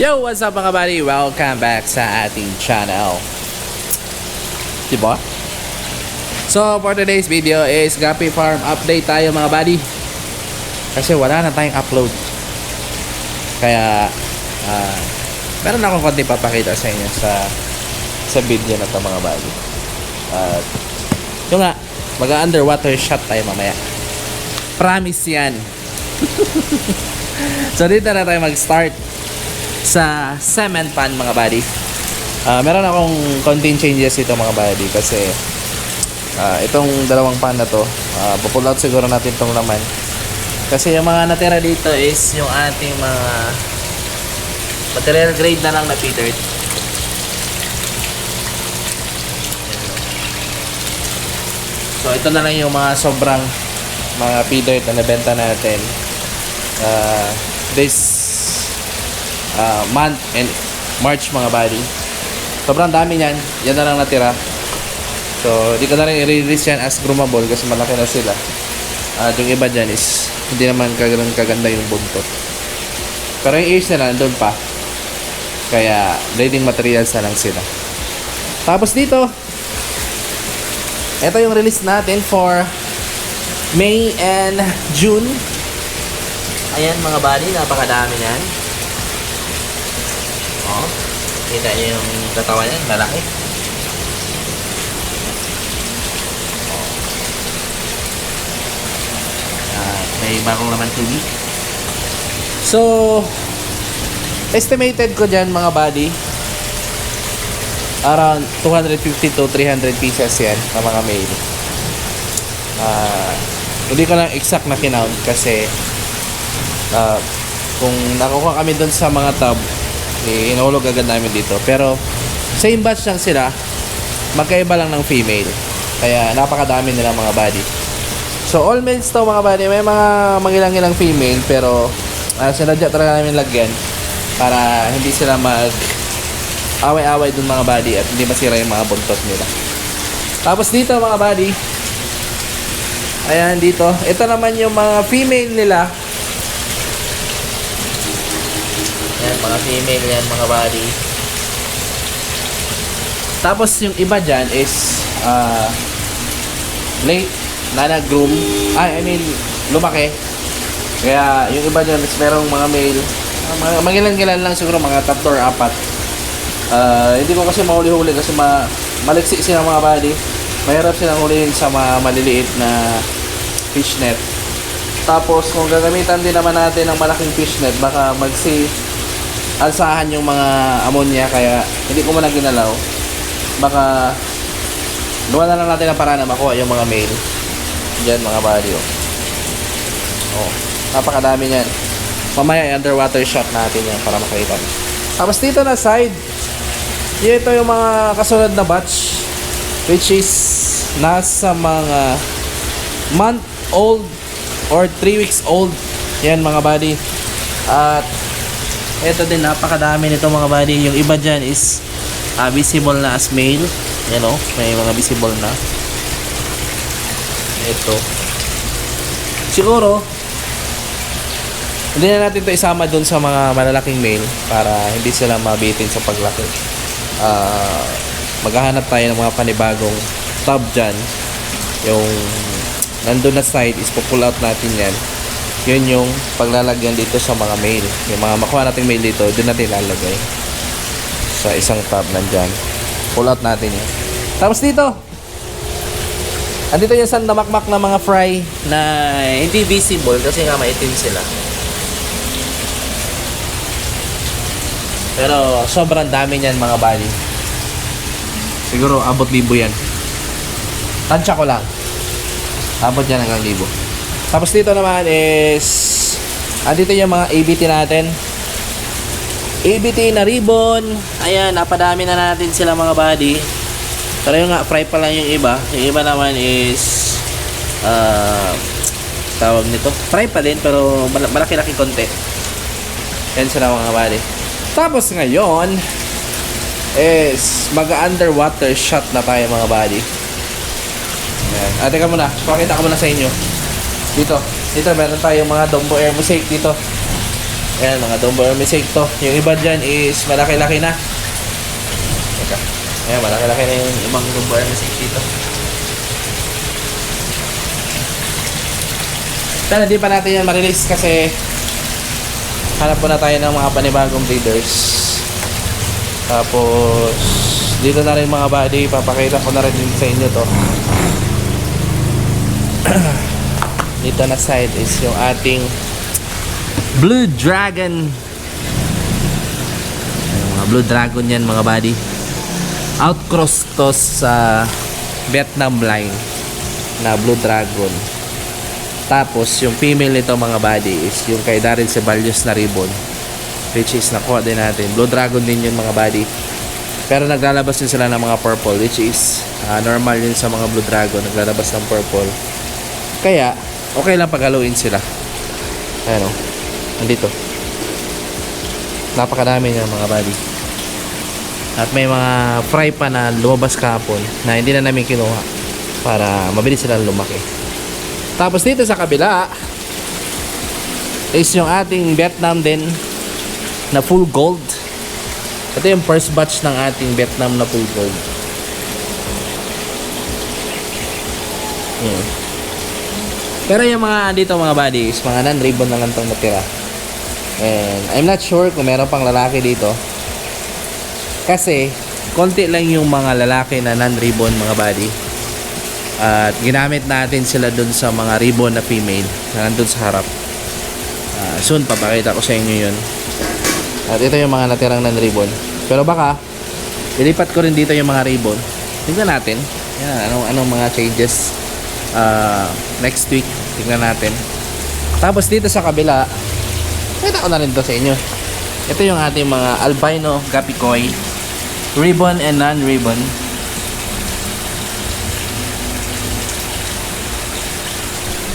Yo, what's up mga buddy? Welcome back sa ating channel. Diba? So, for today's video is Gapi Farm update tayo mga buddy. Kasi wala na tayong upload. Kaya, meron akong konti papakita sa inyo sa video na to mga buddy. Yung nga, mag-underwater shot tayo mamaya. Promise yan. So, dito na tayo mag-start sa cement pan mga buddy. Meron akong konting changes ito mga buddy kasi itong dalawang pan na to pupull out siguro natin itong laman kasi yung mga natira dito is yung ating mga material grade na lang na pea dirt. So ito na lang yung mga sobrang mga pea dirt na nabenta natin this month and March mga buddy. Sobrang dami niyan. Yan na lang natira. So, di ko na rin i-release yan as groomable kasi malaki na sila. At yung iba dyan is hindi naman kaganda yung buntot. Pero yung ears nila nandun pa. Kaya, breeding materials na lang sila. Tapos dito, ito yung release natin for May and June. Ayan mga buddy, napakadami yan. Oh, kita niyo yung katawan niya, lalaki. Oh. May bagong laman tubig. So, estimated ko dyan mga buddy, around 250 to 300 pieces yan na mga male. Hindi ko lang exact na kinount kasi kung nakukuha kami dun sa mga tub, inulog agad namin dito. Pero same batch lang sila, magkaiba lang ng female. Kaya napakadami nila mga buddy. So all males to mga buddy. May mga mangilang-ilang female, pero sinadya talaga namin lagyan para hindi sila mag away-away dun mga buddy at hindi masira yung mga buntot nila. Tapos dito mga buddy, ayan dito, ito naman yung mga female nila. Yan, mga female yan, mga buddy. Tapos yung iba dyan is late na nag-groom. I mean, lumaki. Kaya yung iba dyan is merong mga male. Mangilan-gilan lang siguro, mga 3 or 4. Hindi ko kasi mahuli-huli kasi maliksi sila mga buddy. Mahirap silang hulihin sa mga maliliit na fishnet. Tapos kung gagamitan din naman natin ng malaking fishnet, baka alsahan yung mga ammonia, kaya hindi ko muna ginalaw. Baka gawa na lang natin ang paraan na makuha yung mga male. Diyan mga buddy. Oh, napakadami niyan. Mamaya underwater shot natin yan para makita. Tapos dito na side, ito yung mga kasunod na batch, which is nasa mga month old or 3 weeks old. Yan mga buddy. At ito din, napakadami nito mga buddy. Yung iba dyan is visible na as male. Yan o, may mga visible na. Ito. Siguro, hindi na natin ito isama dun sa mga malalaking male para hindi sila mabitin sa paglaki. Maghahanap tayo ng mga panibagong tub dyan. Yung nandun na side is pull out natin yan. Yun yung paglalagyan dito sa mga male. Yung mga makuha nating male dito, doon natin lalagay sa isang tab nandyan. Pull out natin yun. Tapos dito, andito yung sandamakmak na mga fry na hindi visible kasi nga maitim sila. Pero sobrang dami niyan mga buddy. Siguro abot 1,000 yan. Tansya ko lang, abot yan hanggang 1,000. Tapos dito naman is andito yung mga ABT natin. ABT na ribbon. Ayan, napadami na natin sila mga buddy. Pero yung nga, fry pa lang yung iba. Yung iba naman is tawag nito, fry pa din pero malaki-laki konti. Yan sila mga buddy. Tapos ngayon is mag-underwater shot na tayo mga buddy. Ayan. Teka muna, pakita ko muna sa inyo. Dito meron tayong mga Dombo Air Mosaic dito. Ayan, mga Doberman insecto. Yung iba dyan is malaki-laki na. Teka. Ayan, malaki-laki na yung ibang Doberman insect dito. Pero hindi pa natin yan ma-release kasi hanap po na tayo ng mga panibagong breeders. Tapos dito na rin mga buddy, papakita ko na rin din sa inyo to. Dito na side is yung ating Blue Dragon. Mga Blue Dragon yan mga buddy. Outcross to sa Vietnam line na Blue Dragon. Tapos yung female nito mga buddy is yung kay Daryl Ceballos na ribbon, which is nakuha din natin. Blue Dragon din yun mga buddy. Pero naglalabas din sila ng mga purple, which is normal yun sa mga Blue Dragon, naglalabas ng purple. Kaya okay lang paghaluin sila. Ayan o, nandito. Napakadami niya mga buddy. At may mga fry pa na lumabas kahapon na hindi na namin kinuha para mabilis silang lumaki. Tapos dito sa kabila is yung ating Vietnam din na full gold. Ito yung first batch ng ating Vietnam na full gold. Pero yung mga dito mga buddies, mga non-ribbon na lang itong natira. And I'm not sure kung meron pang lalaki dito. Kasi konti lang yung mga lalaki na non-ribbon mga buddy. At ginamit natin sila dun sa mga ribbon na female na nandun sa harap. Soon papakita ko sa inyo yun. At ito yung mga natirang non-ribbon. Pero baka ilipat ko rin dito yung mga ribbon. Tingnan natin yan, anong mga changes next week. Tingnan natin. Tapos dito sa kabila, pakita ko na rin to sa inyo. Ito yung ating mga albino gapikoy, ribbon and non-ribbon.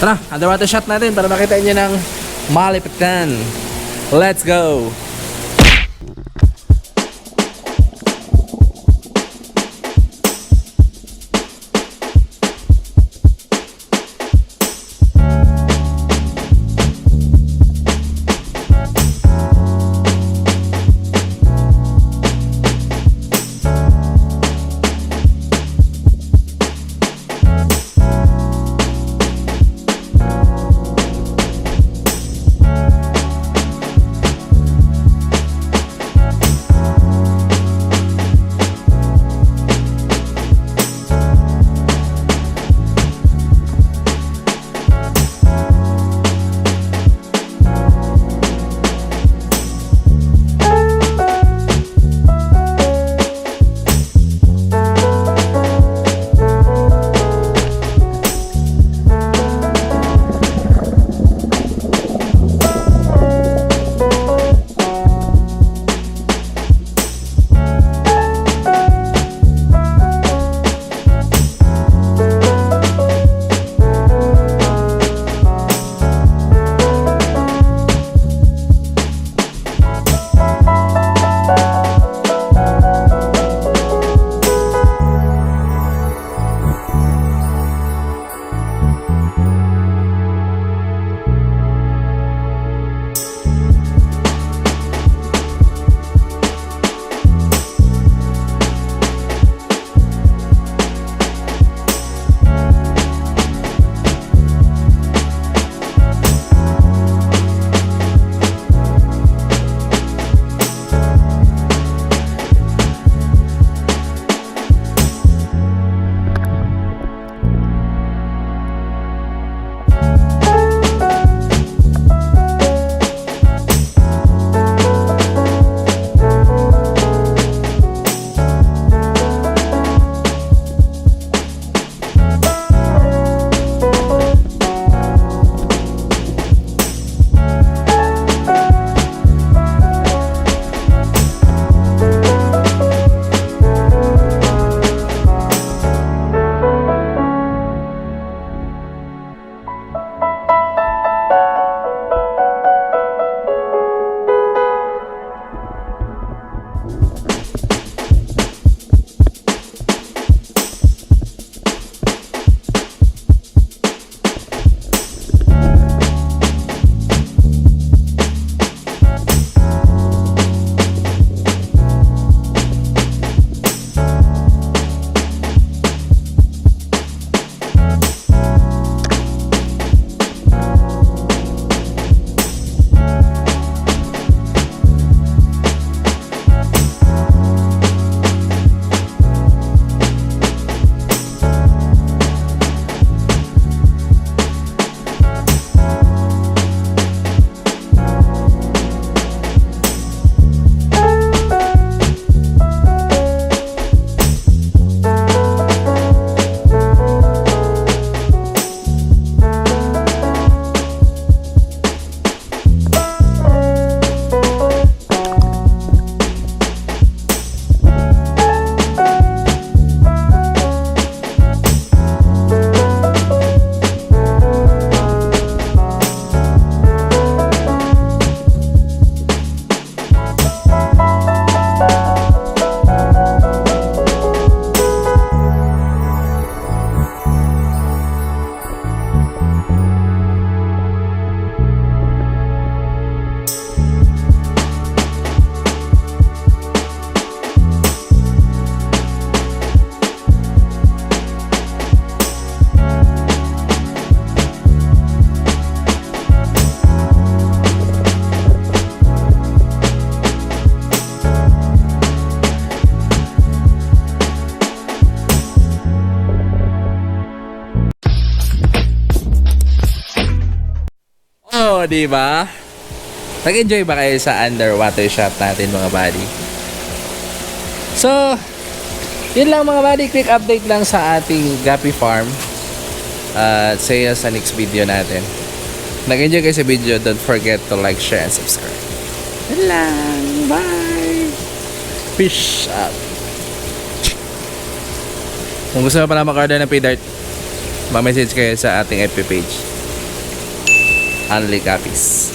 Tara, underwater shot natin para makita nyo ng malipitan. Let's go! di ba? Nag-enjoy ba kayo sa underwater shot natin mga buddy? So, yun lang mga buddy. Quick update lang sa ating Guppy Farm. See you sa next video natin. Nag-enjoy kayo sa video, don't forget to like, share, and subscribe. Yun lang. Bye! Peace out. Kung gusto mo pala mag-order ng Pidart, ma-message kayo sa ating FB page. Only copies.